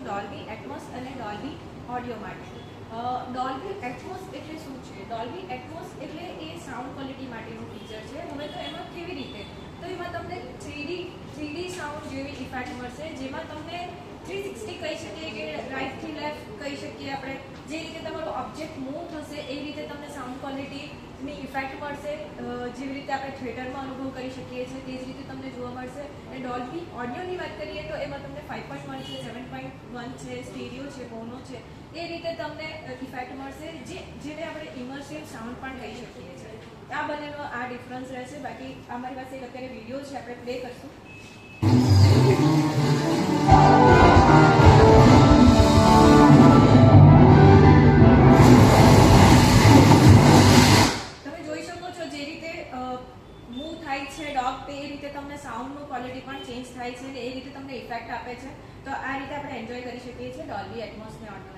Dolby Atmos અને Dolby audio માટે. Dolby Atmos એટલે શું છે? ડોલ્બી એટમોસ એટલે એ સાઉન્ડ ક્વોલિટી માટેનું ફીચર છે. હવે તો એમાં કેવી રીતે, તો એમાં તમને 3D સાઉન્ડ જેવી ઇફેક્ટ મળશે, જેમાં તમને 360 કહી શકીએ કે રાઇટથી લેફ્ટ કહી શકીએ આપણે, જે રીતે તમારો ઓબ્જેક્ટ મૂવ થશે એ રીતે તમને સાઉન્ડ ક્વોલિટીની ઇફેક્ટ મળશે. જેવી રીતે આપણે થિયેટરમાં અનુભવ કરી શકીએ છીએ તે જ રીતે તમને જોવા મળશે. અને ડોલ્બી ઓડિયોની વાત કરીએ તો એમાં તમને 5.1 છે, 7.1 છે, સ્ટીરિયો છે, મોનો છે, એ રીતે તમને ઇફેક્ટ મળશે, જેને આપણે ઇમર્સિવ સાઉન્ડ પણ કહી શકીએ છીએ. આ બંનેનો આ ડિફરન્સ રહેશે. બાકી અમારી પાસે એક અત્યારે વિડીયો છે, આપણે પ્લે કરશું. તમે જોઈ શકો છો જે રીતે મૂવ થાય છે ડોગ, તે એ રીતે તમને સાઉન્ડનું ક્વોલિટી પણ ચેન્જ થાય છે અને એ રીતે તમને ઇફેક્ટ આપે છે. તો આ રીતે આપણે એન્જોય કરી શકીએ છીએ ડોલ્બી એટમોસ ને ઓડિયોને.